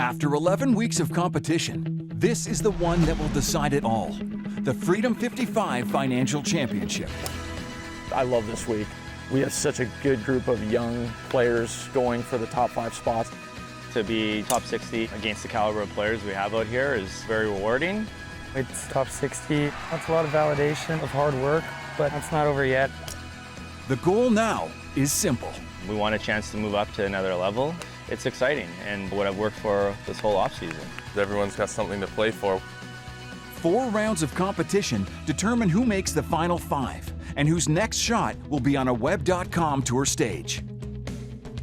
After 11 weeks of competition, this is the one that will decide it all. The Freedom 55 Financial Championship. I love this week. We have such a good group of young players going for the top 5 spots. To be top 60 against the caliber of players we have out here is very rewarding. It's top 60. That's a lot of validation of hard work, but it's not over yet. The goal now is simple. We want a chance to move up to another level. It's exciting and what I've worked for this whole offseason. Everyone's got something to play for. 4 rounds of competition determine who makes the final 5 and whose next shot will be on a Web.com tour stage.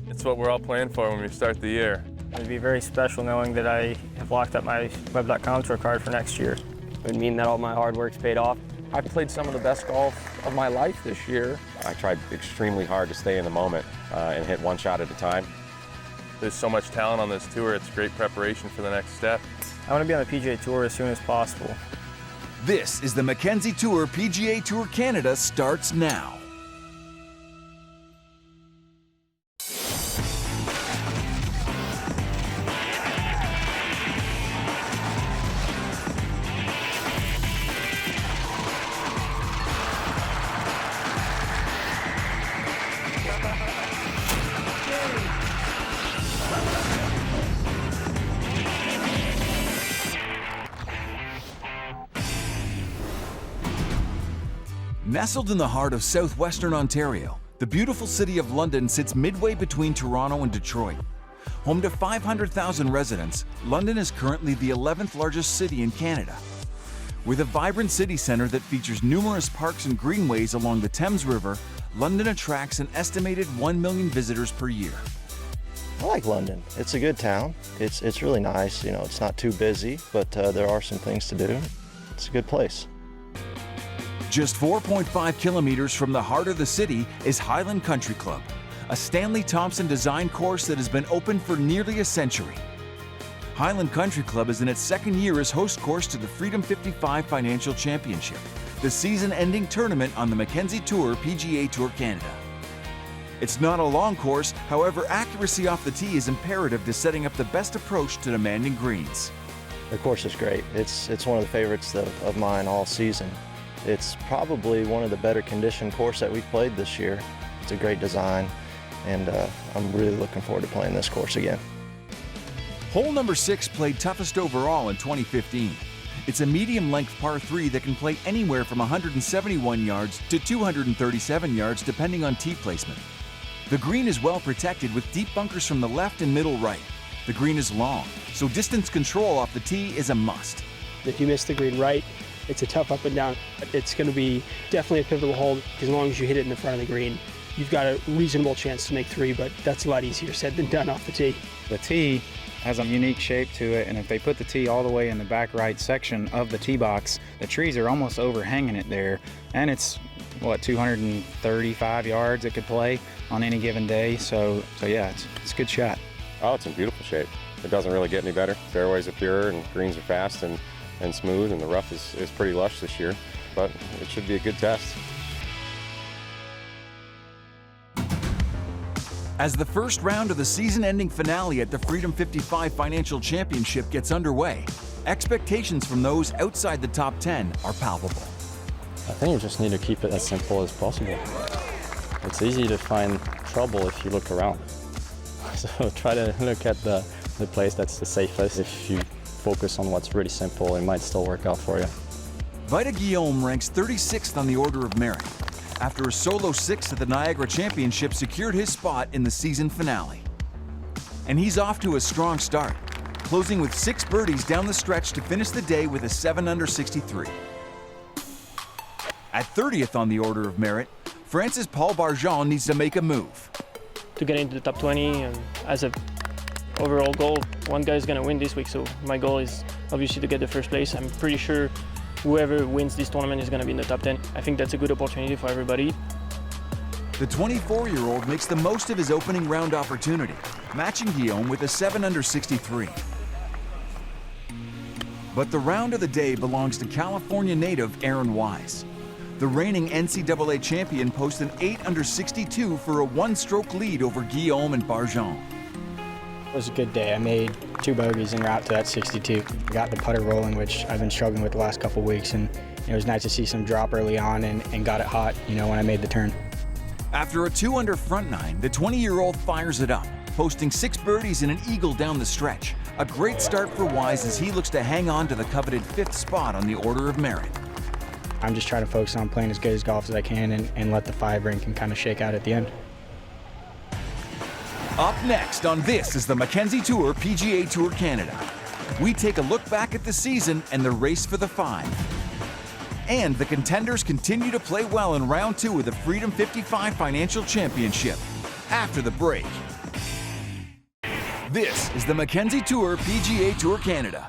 It's what we're all playing for when we start the year. It would be very special knowing that I have locked up my Web.com tour card for next year. It would mean that all my hard work's paid off. I played some of the best golf of my life this year. I tried extremely hard to stay in the moment and hit one shot at a time. There's so much talent on this tour, it's great preparation for the next step. I want to be on the PGA Tour as soon as possible. This is the Mackenzie Tour PGA Tour Canada starts now. Nestled in the heart of southwestern Ontario, the beautiful city of London sits midway between Toronto and Detroit. Home to 500,000 residents, London is currently the 11th largest city in Canada. With a vibrant city centre that features numerous parks and greenways along the Thames River, London attracts an estimated 1 million visitors per year. I like London. It's a good town. It's really nice. You know, it's not too busy, but there are some things to do. It's a good place. Just 4.5 kilometers from the heart of the city is Highland Country Club, a Stanley Thompson design course that has been open for nearly a century. Highland Country Club is in its 2nd year as host course to the Freedom 55 Financial Championship, the season-ending tournament on the Mackenzie Tour PGA Tour Canada. It's not a long course, however, accuracy off the tee is imperative to setting up the best approach to demanding greens. The course is great. It's one of the favorites of mine all season. It's probably one of the better conditioned course that we've played this year. It's a great design, and I'm really looking forward to playing this course again. Hole number 6 played toughest overall in 2015. It's a medium-length par 3 that can play anywhere from 171 yards to 237 yards depending on tee placement. The green is well protected with deep bunkers from the left and middle right. The green is long, so distance control off the tee is a must. If you miss the green right, it's a tough up and down. It's going to be definitely a pivotal hole as long as you hit it in the front of the green. You've got a reasonable chance to make 3, but that's a lot easier said than done off the tee. The tee has a unique shape to it, and if they put the tee all the way in the back right section of the tee box, the trees are almost overhanging it there, and it's, 235 yards it could play on any given day, so yeah, it's a good shot. Oh, it's in beautiful shape. It doesn't really get any better. Fairways are pure and greens are fast and smooth, and the rough is pretty lush this year, but it should be a good test. As the first round of the season-ending finale at the Freedom 55 Financial Championship gets underway, expectations from those outside the top 10 are palpable. I think you just need to keep it as simple as possible. It's easy to find trouble if you look around. So try to look at the place that's the safest. If you focus on what's really simple, it might still work out for you. Vida Guillaume ranks 36th on the order of merit, after a solo 6th at the Niagara Championship secured his spot in the season finale. And he's off to a strong start, closing with 6 birdies down the stretch to finish the day with a 7-under 63. At 30th on the order of merit, France's Paul Barjon needs to make a move. To get into the top 20 and as a overall goal, one guy is going to win this week, so my goal is obviously to get the first place. I'm pretty sure whoever wins this tournament is going to be in the top 10. I think that's a good opportunity for everybody. The 24-year-old makes the most of his opening round opportunity, matching Guillaume with a 7-under 63. But the round of the day belongs to California native Erin Wise. The reigning NCAA champion posts an 8-under 62 for a 1-stroke lead over Guillaume and Barjon. It was a good day. I made 2 bogeys en route to that 62. Got the putter rolling, which I've been struggling with the last couple weeks, and it was nice to see some drop early on and got it hot, when I made the turn. After a 2-under front nine, the 20-year-old fires it up, posting 6 birdies and an eagle down the stretch. A great start for Wise as he looks to hang on to the coveted 5th spot on the Order of Merit. I'm just trying to focus on playing as good as golf as I can and let the 5 rank and kind of shake out at the end. Up next on This is the Mackenzie Tour PGA Tour Canada. We take a look back at the season and the race for the 5. And the contenders continue to play well in round 2 of the Freedom 55 Financial Championship. After the break. This is the Mackenzie Tour PGA Tour Canada.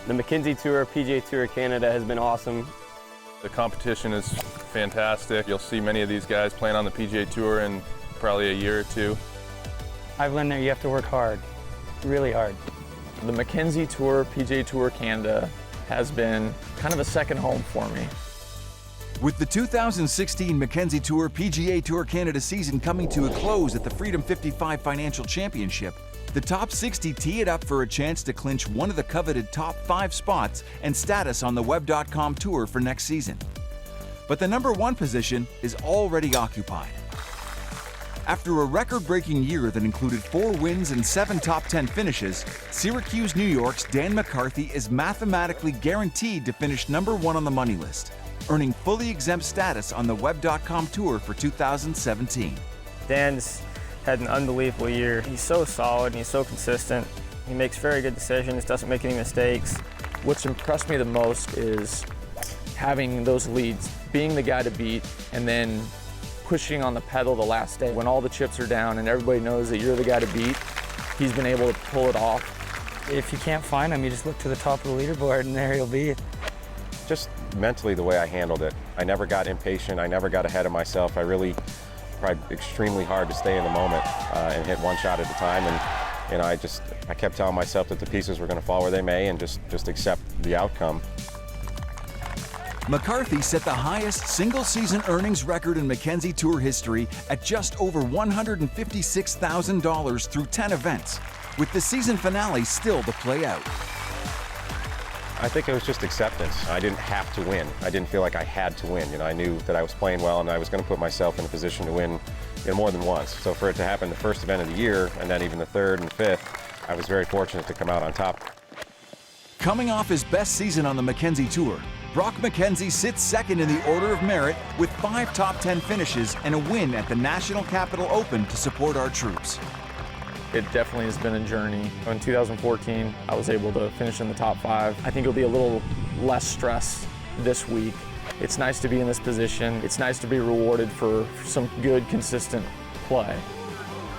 The Mackenzie Tour PGA Tour Canada has been awesome. The competition is fantastic. You'll see many of these guys playing on the PGA Tour in probably a year or 2. I've learned that you have to work hard, really hard. The Mackenzie Tour PGA Tour Canada has been kind of a second home for me. With the 2016 Mackenzie Tour PGA Tour Canada season coming to a close at the Freedom 55 Financial Championship, the top 60 tee it up for a chance to clinch one of the coveted top 5 spots and status on the Web.com Tour for next season. But the number 1 position is already occupied. After a record-breaking year that included 4 wins and 7 top 10 finishes, Syracuse, New York's Dan McCarthy is mathematically guaranteed to finish number 1 on the money list, earning fully exempt status on the Web.com Tour for 2017. Dan's had an unbelievable year. He's so solid and he's so consistent. He makes very good decisions, doesn't make any mistakes. What's impressed me the most is having those leads, being the guy to beat, and then pushing on the pedal the last day when all the chips are down and everybody knows that you're the guy to beat. He's been able to pull it off. If you can't find him, you just look to the top of the leaderboard and there he'll be. Just mentally the way I handled it. I never got impatient. I never got ahead of myself. I really tried extremely hard to stay in the moment and hit one shot at a time. And I kept telling myself that the pieces were going to fall where they may and just accept the outcome. McCarthy set the highest single-season earnings record in Mackenzie Tour history at just over $156,000 through 10 events, with the season finale still to play out. I think it was just acceptance. I didn't have to win. I didn't feel like I had to win. I knew that I was playing well and I was going to put myself in a position to win more than once. So for it to happen the first event of the year and then even the 3rd and 5th, I was very fortunate to come out on top. Coming off his best season on the Mackenzie Tour, Brock Mackenzie sits second in the Order of Merit with 5 top 10 finishes and a win at the National Capital Open to support our troops. It definitely has been a journey. In 2014, I was able to finish in the top 5. I think it'll be a little less stress this week. It's nice to be in this position. It's nice to be rewarded for some good, consistent play.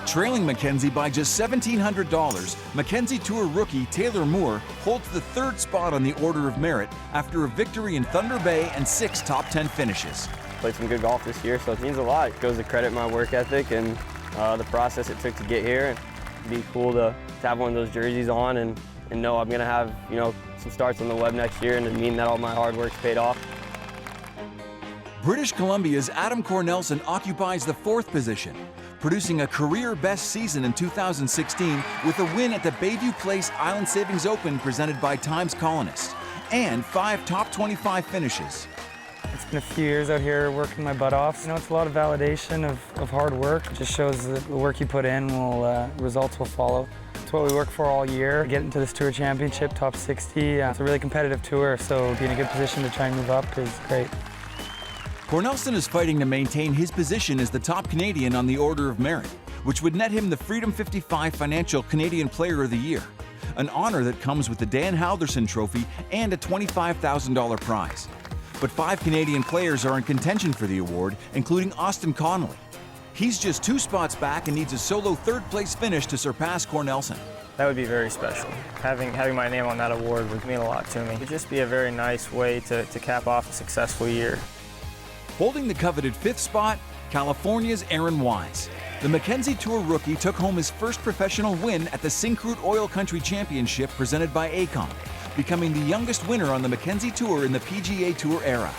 Trailing Mackenzie by just $1,700, Mackenzie Tour rookie Taylor Moore holds the 3rd spot on the Order of Merit after a victory in Thunder Bay and 6 top 10 finishes. Played some good golf this year, so it means a lot. It goes to credit my work ethic and the process it took to get here. And it'd be cool to have one of those jerseys on and know I'm going to have some starts on the web next year and it mean that all my hard work's paid off. British Columbia's Adam Cornelsen occupies the 4th position, producing a career-best season in 2016 with a win at the Bayview Place Island Savings Open presented by Times Colonist, and 5 top 25 finishes. It's been a few years out here working my butt off. It's a lot of validation of hard work. It just shows that the work you put in results will follow. It's what we work for all year. Getting to this Tour Championship, top 60. It's a really competitive tour, so being in a good position to try and move up is great. Cornelsen is fighting to maintain his position as the top Canadian on the Order of Merit, which would net him the Freedom 55 Financial Canadian Player of the Year, an honor that comes with the Dan Halderson Trophy and a $25,000 prize. But 5 Canadian players are in contention for the award, including Austin Connolly. He's just 2 spots back and needs a solo 3rd-place finish to surpass Cornelsen. That would be very special. Having my name on that award would mean a lot to me. It would just be a very nice way to cap off a successful year. Holding the coveted 5th spot, California's Erin Wise. The Mackenzie Tour rookie took home his first professional win at the Syncrude Oil Country Championship presented by AECOM, becoming the youngest winner on the Mackenzie Tour in the PGA Tour era.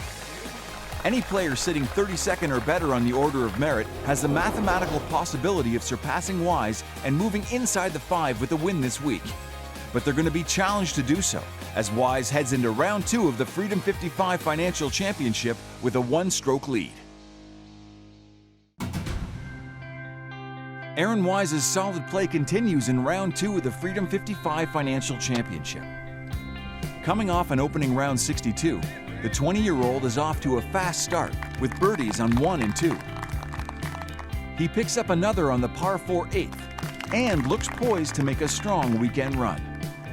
Any player sitting 32nd or better on the order of merit has the mathematical possibility of surpassing Wise and moving inside the 5 with a win this week. But they're going to be challenged to do so, as Wise heads into round 2 of the Freedom 55 Financial Championship with a 1-stroke lead. Erin Wise's solid play continues in round 2 of the Freedom 55 Financial Championship. Coming off an opening round 62, the 20-year-old is off to a fast start with birdies on 1 and 2. He picks up another on the par 4 8th and looks poised to make a strong weekend run.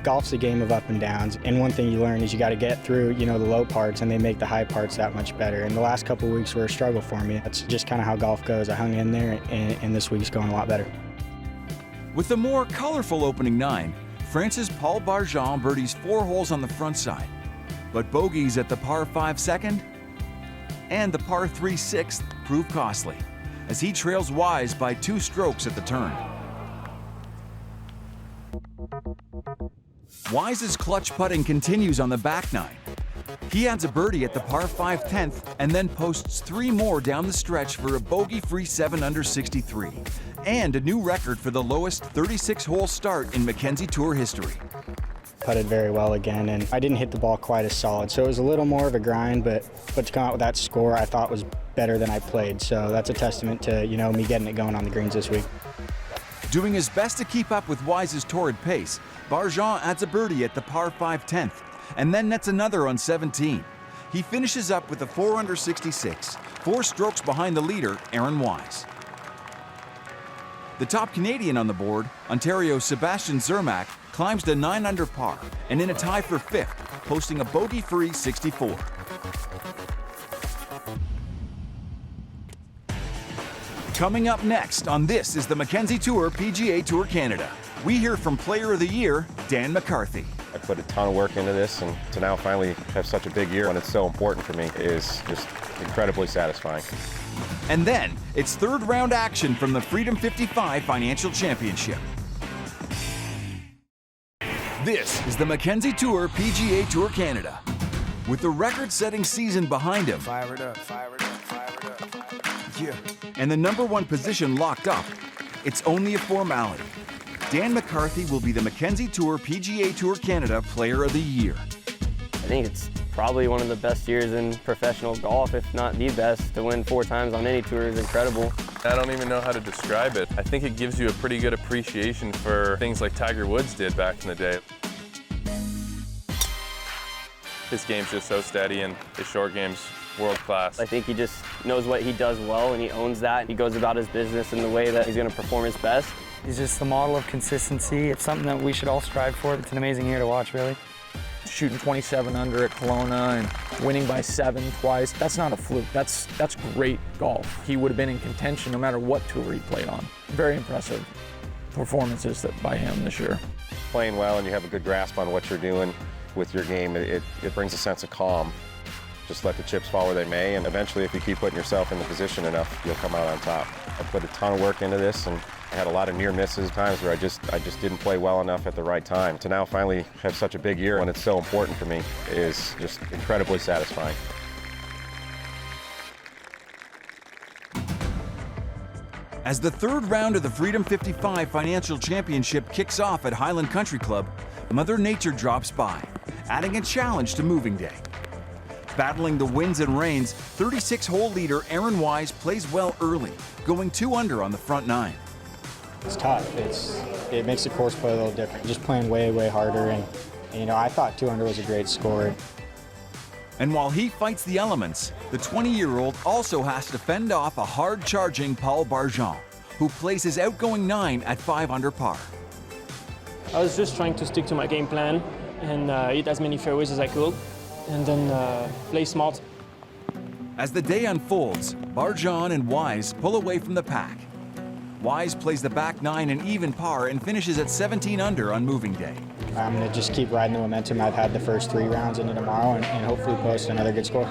Golf's a game of up and downs, and one thing you learn is you got to get through, the low parts, and they make the high parts that much better. And the last couple of weeks were a struggle for me. That's just kind of how golf goes. I hung in there, and this week's going a lot better. With the more colorful opening 9, France's Paul Barjon birdies 4 holes on the front side, but bogeys at the par 5 second and the par 3 6th prove costly, as he trails Wise by 2 strokes at the turn. Wise's clutch putting continues on the back 9. He adds a birdie at the par 5 10th and then posts 3 more down the stretch for a bogey-free 7 under 63 and a new record for the lowest 36-hole start in Mackenzie Tour history. Putted very well again, and I didn't hit the ball quite as solid, so it was a little more of a grind, but to come out with that score I thought was better than I played, so that's a testament to, me getting it going on the greens this week. Doing his best to keep up with Wise's torrid pace, Barjon adds a birdie at the par 5 10th and then nets another on 17. He finishes up with a 4 under 66, 4 strokes behind the leader, Erin Wise. The top Canadian on the board, Ontario's Sebastian Zermack, climbs to 9 under par and in a tie for 5th, posting a bogey-free 64. Coming up next on This is the Mackenzie Tour PGA Tour Canada. We hear from Player of the Year, Dan McCarthy. I put a ton of work into this, and to now finally have such a big year when it's so important for me is just incredibly satisfying. And then, it's third round action from the Freedom 55 Financial Championship. This is the Mackenzie Tour PGA Tour Canada. With the record-setting season behind him, Fire it up, fire it up, fire it up, fire it up. Yeah. And the #1 position locked up, it's only a formality. Dan McCarthy will be the Mackenzie Tour PGA Tour Canada Player of the Year. I think it's probably one of the best years in professional golf, if not the best. To win 4 times on any tour is incredible. I don't even know how to describe it. I think it gives you a pretty good appreciation for things like Tiger Woods did back in the day. His game's just so steady, and his short game's world class. I think he just knows what he does well, and he owns that. He goes about his business in the way that he's going to perform his best. He's just the model of consistency. It's something that we should all strive for. It's an amazing year to watch, really. Shooting 27 under at Kelowna and winning by 7 twice, that's not a fluke. That's great golf. He would have been in contention no matter what tour he played on. Very impressive performances by him this year. Playing well and you have a good grasp on what you're doing with your game, it brings a sense of calm. Just let the chips fall where they may, and eventually if you keep putting yourself in the position enough, you'll come out on top. I put a ton of work into this, and I had a lot of near misses, times where I just didn't play well enough at the right time. To now finally have such a big year when it's so important for me is just incredibly satisfying. As the third round of the Freedom 55 Financial Championship kicks off at Highland Country Club, Mother Nature drops by, adding a challenge to moving day. Battling the winds and rains, 36-hole leader Erin Wise plays well early, going 2 under on the front 9. It's tough. It makes the course play a little different. Just playing way, way harder, and I thought 2 under was a great score. And while he fights the elements, the 20-year-old also has to fend off a hard-charging Paul Barjon, who plays his outgoing 9 at 5 under par. I was just trying to stick to my game plan and hit as many fairways as I could, and then play smart. As the day unfolds, Barjon and Wise pull away from the pack. Wise plays the back 9 in even par and finishes at 17 under on moving day. I'm going to just keep riding the momentum I've had the first 3 rounds into tomorrow and hopefully post another good score.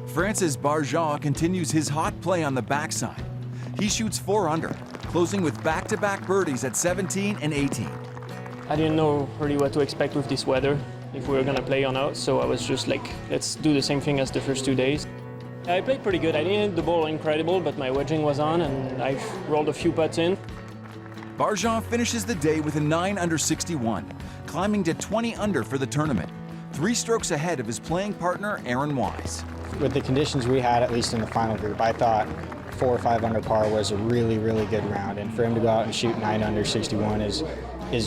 France's Barjon continues his hot play on the backside. He shoots 4 under, closing with back-to-back birdies at 17 and 18. I didn't know really what to expect with this weather, if we were going to play or not, so I was just like, let's do the same thing as the first 2 days. I played pretty good. I didn't hit the ball incredible, but my wedging was on and I rolled a few putts in. Barjon finishes the day with a 9 under 61, climbing to 20 under for the tournament, 3 strokes ahead of his playing partner, Erin Wise. With the conditions we had, at least in the final group, I thought 4 or 5 under par was a really, really good round. And for him to go out and shoot 9 under 61 is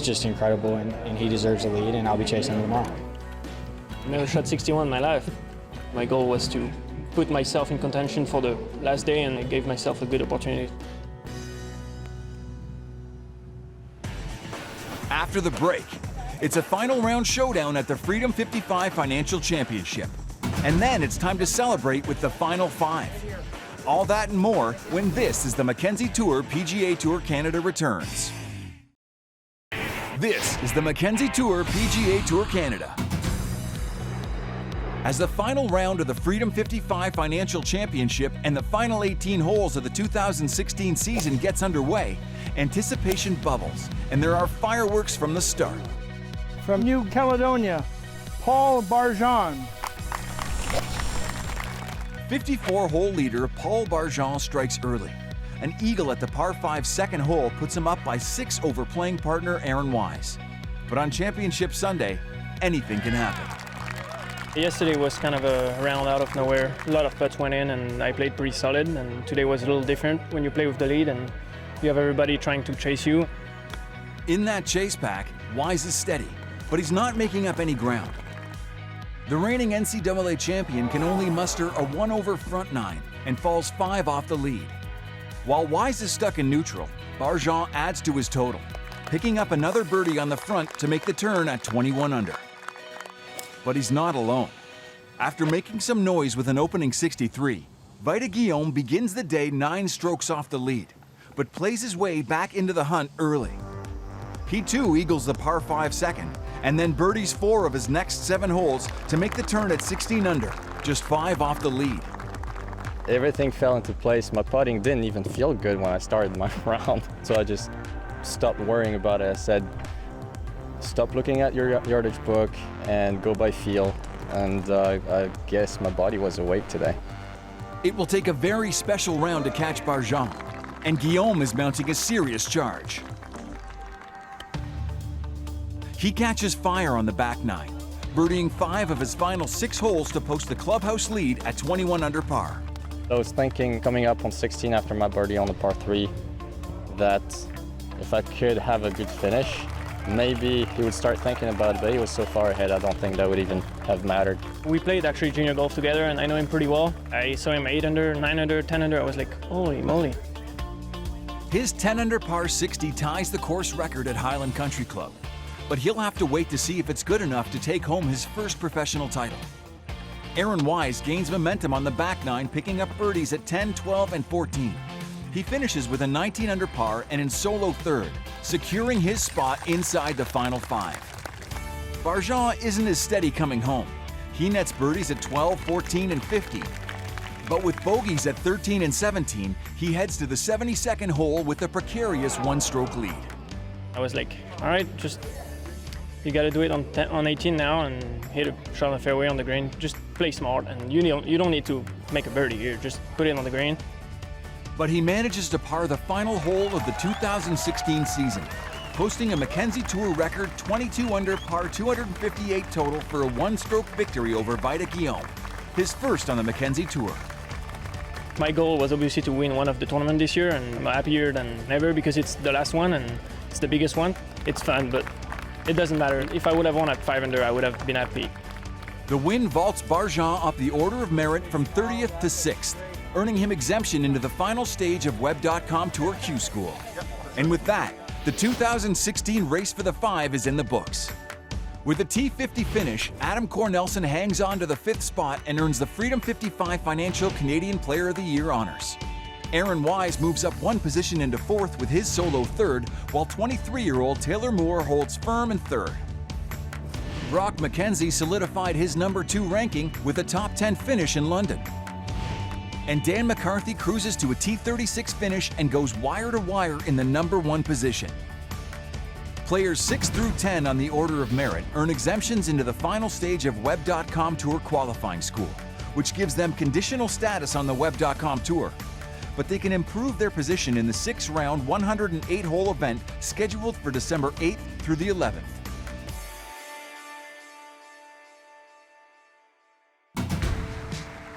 just incredible, and he deserves a lead, and I'll be chasing him tomorrow. I never shot 61 in my life. My goal was to put myself in contention for the last day, and I gave myself a good opportunity. After the break, it's a final round showdown at the Freedom 55 Financial Championship. And then it's time to celebrate with the Final 5. All that and more when this is the Mackenzie Tour PGA Tour Canada returns. This is the Mackenzie Tour PGA Tour Canada. As the final round of the Freedom 55 Financial Championship and the final 18 holes of the 2016 season gets underway, anticipation bubbles, and there are fireworks from the start. From New Caledonia, Paul Barjon. 54-hole leader Paul Barjon strikes early. An eagle at the par 5 second hole puts him up by 6 over playing partner Erin Wise. But on Championship Sunday, anything can happen. Yesterday was kind of a round out of nowhere. A lot of putts went in and I played pretty solid, and today was a little different when you play with the lead and you have everybody trying to chase you. In that chase pack, Wise is steady, but he's not making up any ground. The reigning NCAA champion can only muster a 1 over front 9 and falls 5 off the lead. While Wise is stuck in neutral, Barjon adds to his total, picking up another birdie on the front to make the turn at 21 under. But he's not alone. After making some noise with an opening 63, Vita Guillaume begins the day 9 strokes off the lead, but plays his way back into the hunt early. He too eagles the par 5 second, and then birdies 4 of his next 7 holes to make the turn at 16 under, just 5 off the lead. Everything fell into place. My putting didn't even feel good when I started my round, so I just stopped worrying about it. I said, stop looking at your yardage book and go by feel, and I guess my body was awake today. It will take a very special round to catch Barjon, and Guillaume is mounting a serious charge. He catches fire on the back 9, birdieing 5 of his final 6 holes to post the clubhouse lead at 21 under par. I was thinking coming up on 16 after my birdie on the par 3 that if I could have a good finish, maybe he would start thinking about it, but he was so far ahead, I don't think that would even have mattered. We played actually junior golf together and I know him pretty well. I saw him 8 under, 9 under, 10 under. I was like, holy moly. His 10 under par 60 ties the course record at Highland Country Club, but he'll have to wait to see if it's good enough to take home his first professional title. Erin Wise gains momentum on the back 9, picking up birdies at 10, 12, and 14. He finishes with a 19 under par and in solo 3rd, securing his spot inside the final 5. Barjon isn't as steady coming home. He nets birdies at 12, 14, and 15. But with bogeys at 13 and 17, he heads to the 72nd hole with a precarious 1-stroke lead. I was like, all right, just you got to do it on 18 now and hit a shot on the fairway on the green. Just play smart, and you don't need to make a birdie here. Just put it on the green. But he manages to par the final hole of the 2016 season, posting a Mackenzie Tour record 22 under par 258 total for a 1-stroke victory over Vita Guillaume, his first on the Mackenzie Tour. My goal was obviously to win one of the tournament this year, and I'm happier than ever because it's the last one and it's the biggest one. It's fun, but it doesn't matter. If I would have won at 5 under, I would have been happy. The win vaults Barjon up the order of merit from 30th to 6th, earning him exemption into the final stage of Web.com Tour Q School. And with that, the 2016 Race for the 5 is in the books. With a T50 finish, Adam Cornelsen hangs on to the 5th spot and earns the Freedom 55 Financial Canadian Player of the Year honors. Erin Wise moves up 1 position into 4th with his solo 3rd, while 23-year-old Taylor Moore holds firm in 3rd. Brock Mackenzie solidified his number 2 ranking with a top 10 finish in London. And Dan McCarthy cruises to a T36 finish and goes wire to wire in the number 1 position. Players 6 through 10 on the order of merit earn exemptions into the final stage of Web.com Tour Qualifying School, which gives them conditional status on the Web.com Tour. But they can improve their position in the 6-round, 108-hole event scheduled for December 8th through the 11th.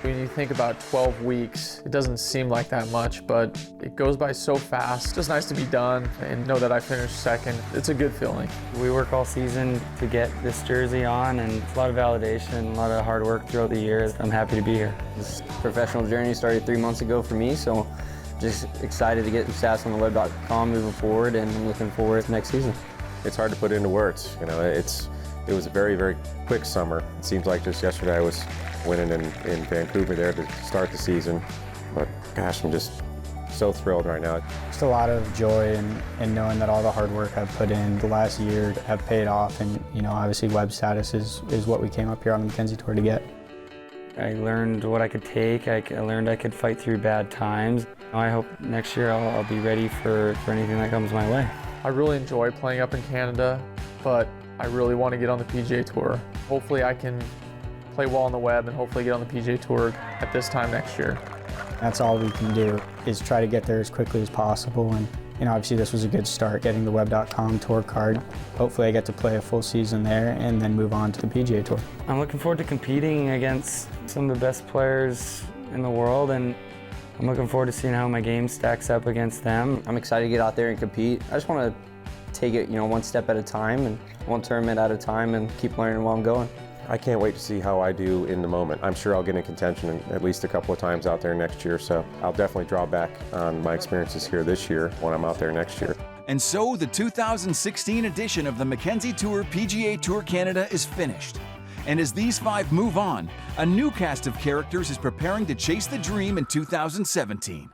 When you think about 12 weeks, it doesn't seem like that much, but it goes by so fast. It's just nice to be done and know that I finished second. It's a good feeling. We work all season to get this jersey on, and it's a lot of validation, a lot of hard work throughout the years. I'm happy to be here. This professional journey started 3 months ago for me, so just excited to get some stats on the web.com moving forward, and I'm looking forward to next season. It's hard to put into words. You know, it was a very, very quick summer. It seems like just yesterday I was winning in Vancouver there to start the season. But gosh, I'm just so thrilled right now. Just a lot of joy in knowing that all the hard work I've put in the last year have paid off, and obviously web status is what we came up here on the Mackenzie Tour to get. I learned what I could take. I learned I could fight through bad times. I hope next year I'll be ready for anything that comes my way. I really enjoy playing up in Canada, but I really want to get on the PGA Tour. Hopefully I can play well on the web and hopefully get on the PGA Tour at this time next year. That's all we can do, is try to get there as quickly as possible. And obviously this was a good start, getting the web.com tour card. Hopefully I get to play a full season there and then move on to the PGA Tour. I'm looking forward to competing against some of the best players in the world, and I'm looking forward to seeing how my game stacks up against them. I'm excited to get out there and compete. I just want to take it, one step at a time and one tournament at a time and keep learning while I'm going. I can't wait to see how I do in the moment. I'm sure I'll get in contention at least a couple of times out there next year, so I'll definitely draw back on my experiences here this year when I'm out there next year. And so the 2016 edition of the Mackenzie Tour PGA Tour Canada is finished. And as these 5 move on, a new cast of characters is preparing to chase the dream in 2017.